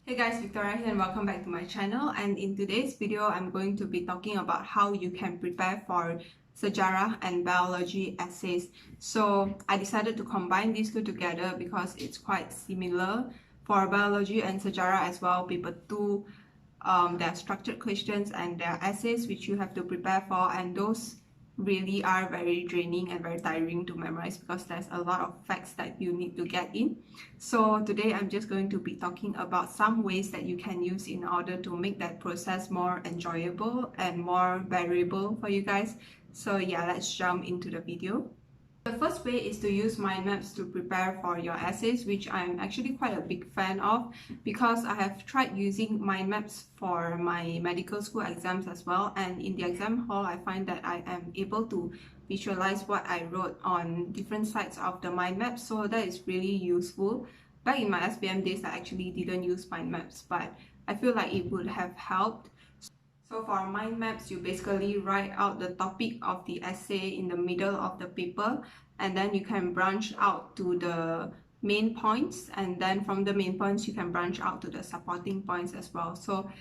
Hey guys, Victoria here and welcome back to my channel, and in today's video I'm going to be talking about how you can prepare for SEJARAH and biology essays. So I decided to combine these two together because it's quite similar. For biology and SEJARAH as well, paper 2, there are structured questions and there are essays which you have to prepare for, and those really are very draining and very tiring to memorize because there's a lot of facts that you need to get in. So today I'm just going to be talking about some ways that you can use in order to make that process more enjoyable and more bearable for you guys. So yeah, let's jump into the video. The first way is to use mind maps to prepare for your essays, which I'm actually quite a big fan of because I have tried using mind maps for my medical school exams as well, and in the exam hall I find that I am able to visualize what I wrote on different sides of the mind map, so that is really useful. Back in my SPM days I actually didn't use mind maps, but I feel like it would have helped. So for mind maps, you basically write out the topic of the essay in the middle of the paper, and then you can branch out to the main points, and then from the main points you can branch out to the supporting points as well. So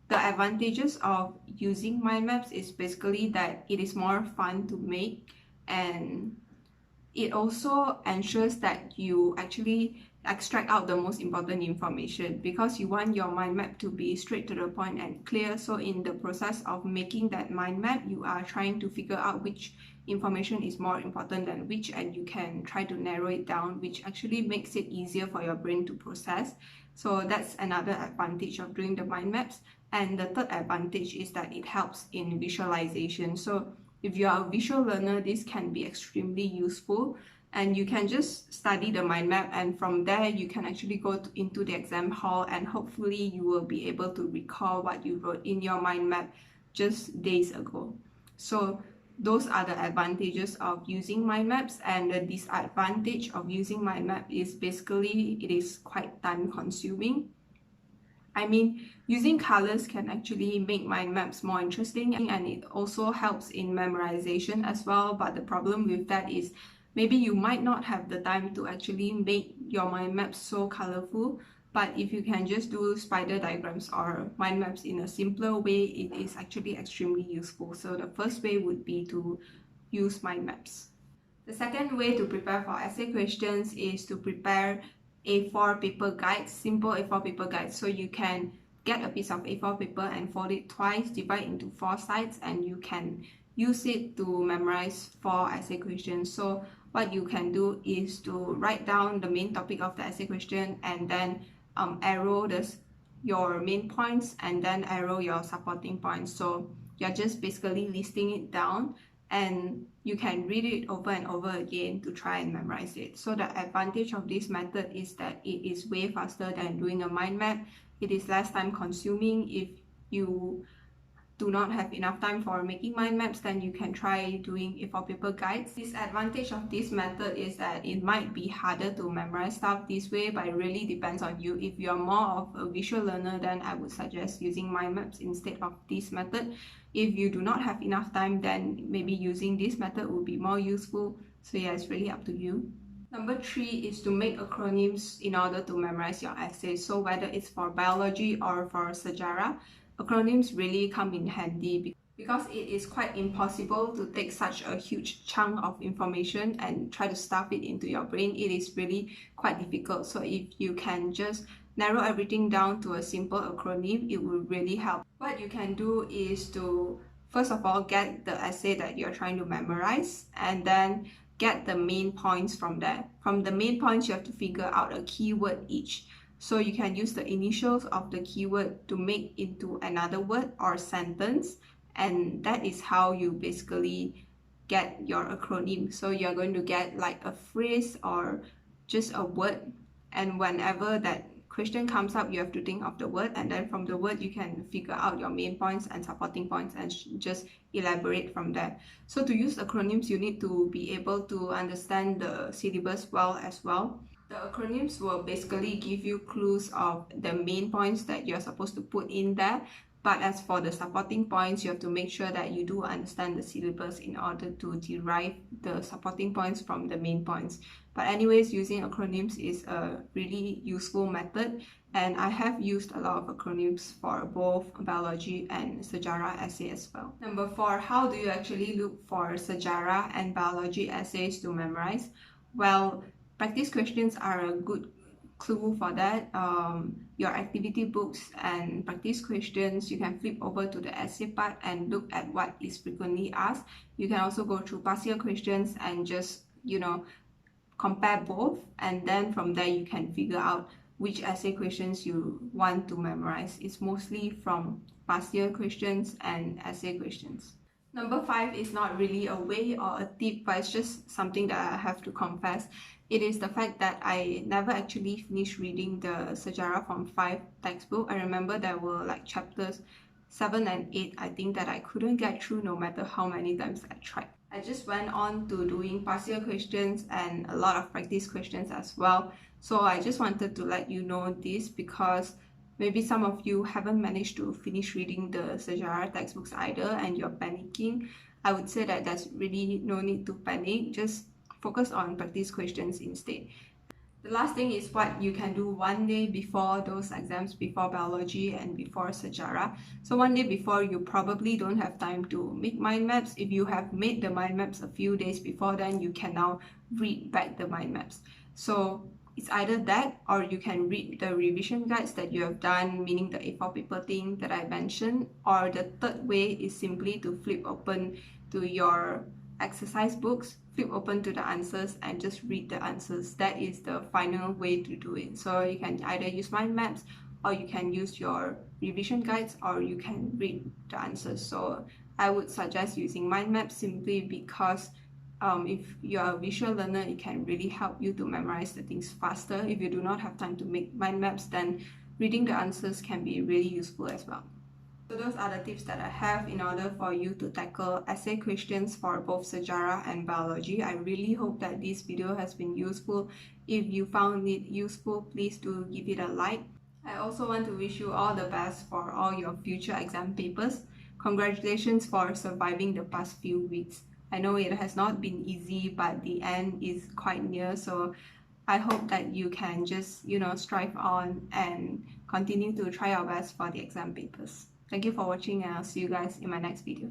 the advantages of using mind maps is basically that it is more fun to make, and it also ensures that you actually extract out the most important information because you want your mind map to be straight to the point and clear. So in the process of making that mind map, you are trying to figure out which information is more important than which, and you can try to narrow it down, which actually makes it easier for your brain to process. So that's another advantage of doing the mind maps. And the third advantage is that it helps in visualization. So if you are a visual learner, this can be extremely useful, and you can just study the mind map, and from there you can actually go into the exam hall, and hopefully you will be able to recall what you wrote in your mind map just days ago. So those are the advantages of using mind maps, and the disadvantage of using mind map is basically it is quite time consuming. I mean, using colors can actually make mind maps more interesting, and it also helps in memorization as well, but the problem with that is maybe you might not have the time to actually make your mind maps so colorful. But if you can just do spider diagrams or mind maps in a simpler way, it is actually extremely useful. So the first way would be to use mind maps. The second way to prepare for essay questions is to prepare A4 paper guides, simple A4 paper guides. So you can get a piece of A4 paper and fold it twice, divide into 4 sides, and you can use it to memorize 4 essay questions. So what you can do is to write down the main topic of the essay question, and then arrow your main points, and then arrow your supporting points. So you're just basically listing it down, and you can read it over and over again to try and memorize it. So the advantage of this method is that it is way faster than doing a mind map. It is less time consuming. If you do not have enough time for making mind maps, then you can try doing A4 paper guides. Disadvantage of this method is that it might be harder to memorize stuff this way, but it really depends on you. If you're more of a visual learner, then I would suggest using mind maps instead of this method. If you do not have enough time, then maybe using this method would be more useful. So yeah, it's really up to you. Number 3 is to make acronyms in order to memorize your essay. So whether it's for biology or for SEJARAH, acronyms really come in handy because it is quite impossible to take such a huge chunk of information and try to stuff it into your brain. It is really quite difficult. So if you can just narrow everything down to a simple acronym, it will really help. What you can do is to first of all get the essay that you're trying to memorize, and then get the main points from there. From the main points, you have to figure out a keyword each. So you can use the initials of the keyword to make into another word or sentence, and that is how you basically get your acronym. So you're going to get like a phrase or just a word, and whenever that question comes up, you have to think of the word, and then from the word you can figure out your main points and supporting points and just elaborate from there. So to use acronyms, you need to be able to understand the syllabus well as well. The acronyms will basically give you clues of the main points that you're supposed to put in there, But as for the supporting points, you have to make sure that you do understand the syllabus in order to derive the supporting points from the main points. But anyways, using acronyms is a really useful method, and I have used a lot of acronyms for both biology and SEJARAH essay as well. Number 4, how do you actually look for SEJARAH and biology essays to memorize? Well, practice questions are a good clue for that. Your activity books and practice questions, you can flip over to the essay part and look at what is frequently asked. You can also go through past year questions and just compare both, and then from there you can figure out which essay questions you want to memorize. It's mostly from past year questions and essay questions. Number 5 is not really a way or a tip, but it's just something that I have to confess. It is the fact that I never actually finished reading the SEJARAH Form 5 textbook. I remember there were like chapters 7 and 8, I think, that I couldn't get through no matter how many times I tried. I just went on to doing past year questions and a lot of practice questions as well. So I just wanted to let you know this, because maybe some of you haven't managed to finish reading the SEJARAH textbooks either and you're panicking. I would say that there's really no need to panic. Just focus on practice questions instead. The last thing is what you can do one day before those exams, before biology and before SEJARAH. So one day before, you probably don't have time to make mind maps. If you have made the mind maps a few days before, then you can now read back the mind maps. So it's either that, or you can read the revision guides that you have done, meaning the A4 paper thing that I mentioned. Or the third way is simply to flip open to your exercise books, flip open to the answers and just read the answers. That is the final way to do it. So you can either use mind maps, or you can use your revision guides, or you can read the answers. So I would suggest using mind maps simply because if you're a visual learner, it can really help you to memorize the things faster. If you do not have time to make mind maps, then reading the answers can be really useful as well. So those are the tips that I have in order for you to tackle essay questions for both SEJARAH and biology. I really hope that this video has been useful. If you found it useful, please do give it a like. I also want to wish you all the best for all your future exam papers. Congratulations for surviving the past few weeks. I know it has not been easy, but the end is quite near, so I hope that you can just, strive on and continue to try your best for the exam papers. Thank you for watching, and I'll see you guys in my next video.